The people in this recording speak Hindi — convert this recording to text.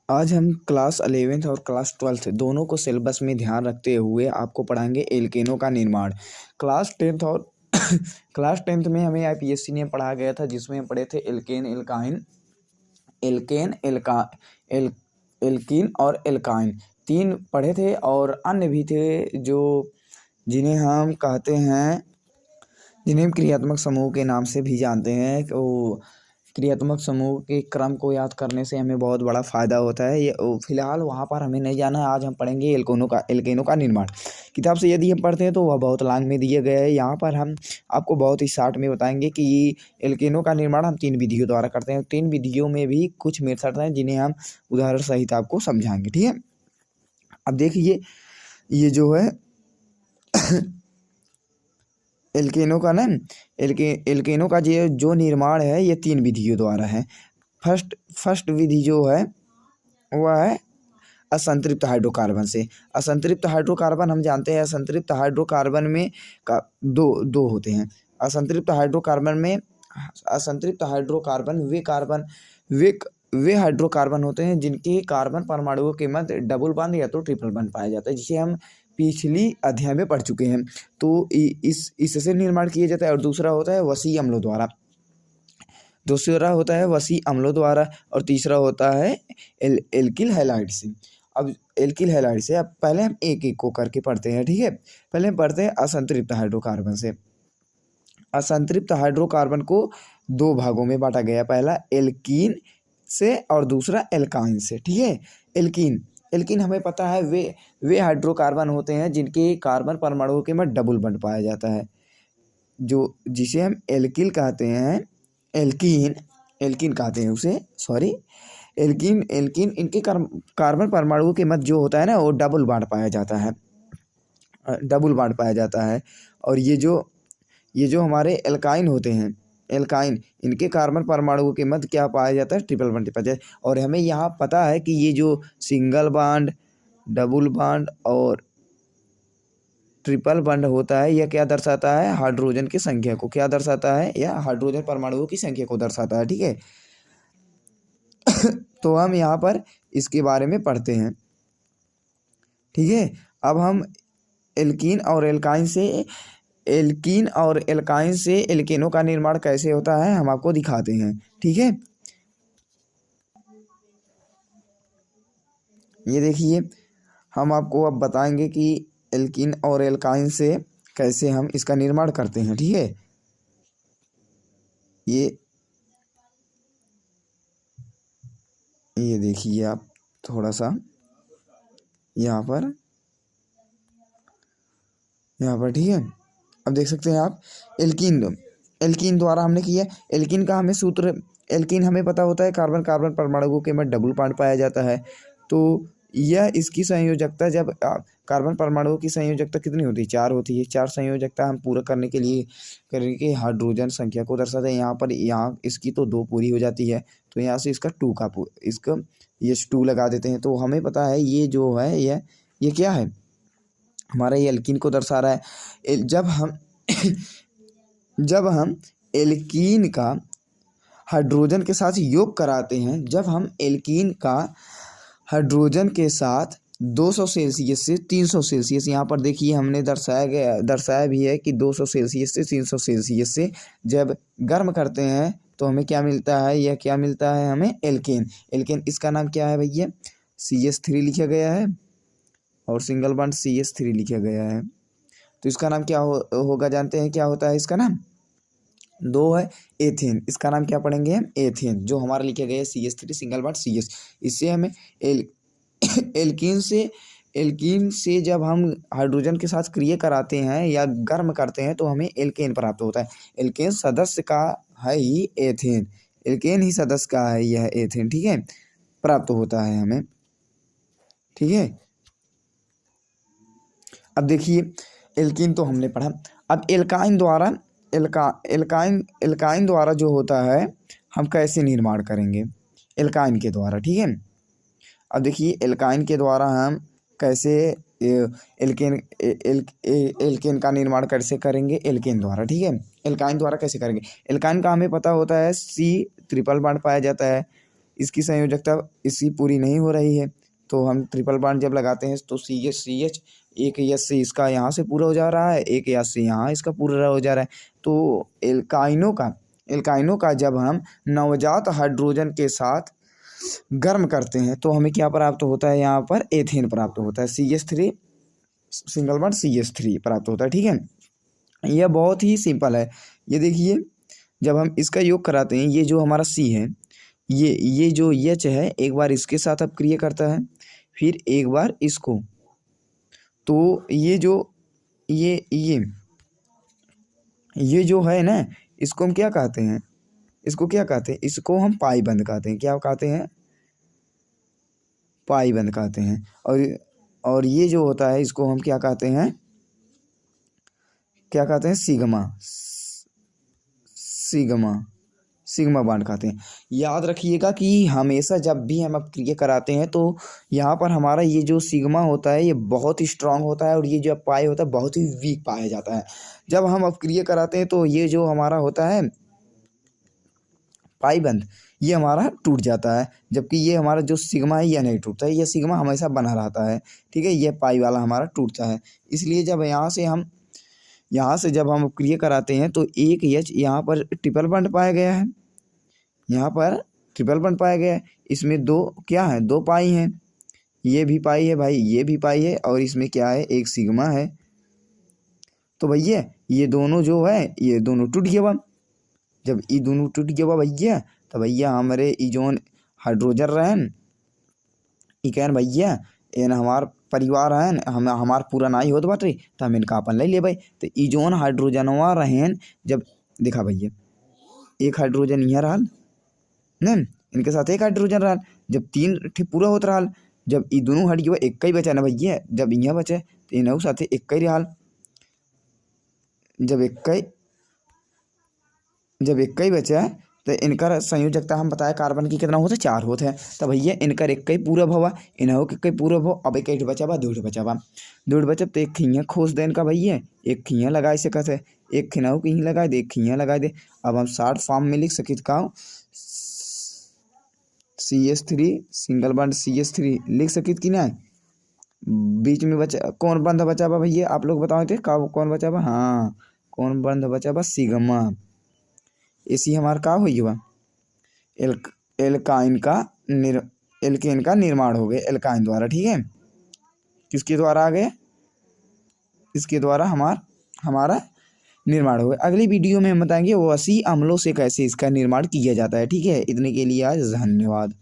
आज हम क्लास 11th और क्लास 12th दोनों को सिलेबस में ध्यान रखते हुए आपको पढ़ाएंगे एल्केनों का निर्माण। क्लास 10th और क्लास 10th में हमें आईपीएससी ने पढ़ाया गया था, जिसमें हम पढ़े थे एल्केन एल्काइन एल्केन एल्का एल एल्कीन और एल्काइन, तीन पढ़े थे। और अन्य भी थे जो जिन्हें हम कहते हैं, जिन्हें हम क्रियात्मक समूह के नाम से भी जानते हैं। वो क्रियात्मक समूह के क्रम को याद करने से हमें बहुत बड़ा फ़ायदा होता है। ये फिलहाल वहाँ पर हमें नहीं जाना है। आज हम पढ़ेंगे एल्केनों का निर्माण। किताब से यदि हम पढ़ते हैं तो वह बहुत लांग में दिए गए हैं। यहाँ पर हम आपको बहुत ही शॉर्ट में बताएंगे कि एल्केनों का निर्माण हम 3 विधियों द्वारा करते हैं। 3 विधियों में भी कुछ मेथड हैं जिन्हें हम उदाहरण सहित आपको समझाएंगे, ठीक है। अब देखिए, ये जो है एल्केनों का ना एल्केनों का जो निर्माण है ये 3 विधियों द्वारा है। फर्स्ट विधि जो है वह है असंतृप्त हाइड्रोकार्बन से। असंतृप्त हाइड्रोकार्बन हम जानते हैं, असंतृप्त हाइड्रोकार्बन में का दो होते हैं। असंतृप्त हाइड्रोकार्बन वे हाइड्रोकार्बन होते हैं जिनके कार्बन परमाणुओं के मध्य डबल बॉन्ड या तो ट्रिपल बॉन्ड पाया जाता है, जिसे हम पिछली अध्याय में पढ़ चुके हैं। तो इससे निर्माण किया जाता है। और दूसरा होता है वसीय अम्लों द्वारा, और तीसरा होता है एल्किल हैलाइड से। अब एल्किल हैलाइड से अब पहले हम एक एक को करके पढ़ते हैं, ठीक है। पहले हम पढ़ते हैं असंतृप्त हाइड्रोकार्बन से। असंतृप्त हाइड्रोकार्बन को 2 भागों में बांटा गया, पहला एल्कीन से और दूसरा एल्काइन से, ठीक है। एल्कीन हमें पता है वे हाइड्रोकार्बन होते हैं जिनके कार्बन परमाणुओं के में डबल बॉन्ड पाया जाता है, जिसे हम एल्किल कहते हैं। एल्कीन कहते हैं उसे, सॉरी एल्कीन इनके कार्बन परमाणुओं के मध्य जो होता है ना वो डबल बॉन्ड पाया जाता है। और ये जो हमारे एल्काइन होते हैं, इनके कार्बन परमाणुओं के मध्य क्या पाया जाता है, ट्रिपल बॉन्ड पाया जाता है। और हमें यहाँ पता है कि ये जो सिंगल बॉन्ड, डबल बॉन्ड और ट्रिपल बॉन्ड होता है, यह क्या दर्शाता है, हाइड्रोजन की संख्या को क्या दर्शाता है, यह हाइड्रोजन परमाणुओं की संख्या को दर्शाता है, ठीक है। तो हम यहाँ पर इसके बारे में पढ़ते हैं, ठीक है। अब हम एल्कीन और एल्काइन से एल्केनों का निर्माण कैसे होता है हम आपको दिखाते हैं, ठीक है। ये देखिए, हम आपको अब बताएंगे कि एल्कीन और एल्काइन से कैसे हम इसका निर्माण करते हैं, ठीक है। ये देखिए आप थोड़ा सा यहाँ पर, ठीक है। अब देख सकते हैं आप एल्कीन द्वारा हमने किया। एल्कीन का हमें सूत्र, एल्कीन हमें पता होता है कार्बन परमाणुओं के में डबल बॉन्ड पाया जाता है। तो यह इसकी संयोजकता, जब कार्बन परमाणुओं की संयोजकता कितनी होती है, 4 होती है। 4 संयोजकता हम पूरा करने के हाइड्रोजन संख्या को दर्शाते हैं। यहाँ इसकी तो 2 पूरी हो जाती है, तो यहाँ से इसका 2 का इसका ये 2 लगा देते हैं। तो हमें पता है ये जो है ये क्या है, हमारा ये एल्कीन को दर्शा रहा है। जब हम एल्कीन का हाइड्रोजन के साथ योग कराते हैं, जब हम एल्कीन का हाइड्रोजन के साथ 200 सेल्सियस से 300 सेल्सियस, यहाँ पर देखिए हमने दर्शाया भी है कि 200 सेल्सियस से 300 सेल्सियस से जब गर्म करते हैं तो हमें क्या मिलता है, यह क्या मिलता है हमें, एल्केन। इसका नाम क्या है भैया, CH3 लिखा गया है और सिंगल बॉन्ड CH3 लिखा गया है। तो इसका नाम क्या होगा, जानते हैं क्या होता है इसका नाम, 2 है एथेन। इसका नाम क्या पढ़ेंगे हम, एथेन, जो हमारा लिखा गया है CH3 सिंगल बॉन्ड CH। इससे हमें एल्कीन से जब हम हाइड्रोजन के साथ क्रिया कराते हैं या गर्म करते हैं तो हमें एल्केन प्राप्त होता है। एल्केन सदस्य का है ही एथेन, एल्केन ही सदस्य का है यह एथेन, ठीक है, प्राप्त होता है हमें, ठीक है। अब देखिए, एल्कीन तो हमने पढ़ा। अब एल्काइन द्वारा जो होता है हम कैसे निर्माण करेंगे, एल्काइन के द्वारा, ठीक है। अब देखिए, एल्काइन के द्वारा हम कैसे एल्केन का निर्माण कैसे करेंगे, एल्केन द्वारा, ठीक है। एल्काइन द्वारा कैसे करेंगे, एल्काइन का हमें पता होता है C ट्रिपल बॉन्ड पाया जाता है, इसकी संयोजकता इसकी पूरी नहीं हो रही है, तो हम ट्रिपल बॉन्ड जब लगाते हैं तो CH एक एच से इसका यहाँ से पूरा हो जा रहा है, एक एच से यहाँ इसका पूरा हो जा रहा है। तो एल्काइनों का जब हम नवजात हाइड्रोजन के साथ गर्म करते हैं तो हमें क्या प्राप्त होता है, यहाँ पर एथेन प्राप्त होता है, CH3 सिंगल बॉन्ड CH3 प्राप्त होता है। ठीक है, यह बहुत ही सिंपल है। ये देखिए, जब हम इसका योग कराते हैं, ये जो हमारा C है, ये जो H है, एक बार इसके साथ अब क्रिया करता है, फिर एक बार इसको, तो ये जो है ना, इसको हम क्या कहते हैं, इसको हम पाई बंद कहते हैं। क्या कहते हैं? पाई बंद कहते हैं। और ये जो होता है इसको हम क्या कहते हैं, सिग्मा बॉन्ड कहते हैं। याद रखिएगा कि हमेशा जब भी हम अपक्रिया कराते हैं तो यहाँ पर हमारा ये जो सिग्मा होता है ये बहुत ही स्ट्रांग होता है, और ये जो पाई होता है बहुत ही वीक पाया जाता है। जब हम अपक्रिया कराते हैं तो ये जो हमारा होता है पाई बंद, ये हमारा टूट जाता है, जबकि ये हमारा जो सिग्मा है ये नहीं टूटता है, ये सिग्मा हमेशा बना रहता है। ठीक है, ये पाई वाला हमारा टूटता है। इसलिए जब यहाँ से जब हम क्रिया कराते हैं तो एक एच यहाँ पर ट्रिपल बॉन्ड पाया गया है, इसमें दो क्या है, दो पाई हैं, ये भी पाई है भाई, ये भी पाई है, और इसमें क्या है, एक सिग्मा है। तो भैया ये दोनों जो है ये दोनों टूट गया। जब ये दोनों टूट गया भैया, तो भैया हमारे ई जोन हाइड्रोजन रहन इकैन भैया एन हमार परिवार रहन, हमार पूरा नाई होत बाटे, तो हम इनका अपन ले भाई। तो ई जोन हाइड्रोजनवा रहन, जब देखा भैया एक हाइड्रोजन यहाँ रहल न, इनके साथ एक हाइड्रोजन रहल, जब 3 ठे पूरा होत रहल, जब ई दोनों हट गया एक ही बचा ना भैया, जब यहाँ बचे तो इनहु साथे एक ही रहल। जब एक ही बचा तो इनकर संयोजकता हम बताया कार्बन की कितना होता है, 4 होते हैं। तो भैया इनकर एक ही पूरा भवा, इनहु के पूरा भव, अब एक बचा बा, 2 बचा बा, 2 बचा तो एक खियाँ खोस दे इनका भैया, एक खियाँ लगा सकत है, एक खिनाऊ कहीं लगा दे, एक खियाँ लगा दे। अब हम शॉर्ट फॉर्म में लिख सकित का CH3 सिंगल बॉन्ड CH3 लिख सकित कि ना। बीच में बचा कौन बंध बचा बा भैया, आप लोग बताओ थे कौन बचा बा? हाँ, कौन बंध बचा बा? सिग्मा। इसी हमारा का हुई बा, एल्काइन का निर्माण हो गया एल्काइन द्वारा। ठीक है, किसके द्वारा आ गए? इसके द्वारा हमारा निर्माण हो गया। अगली वीडियो में हम बताएंगे वो 80 अम्लों से कैसे इसका निर्माण किया जाता है। ठीक है, इतने के लिए आज धन्यवाद।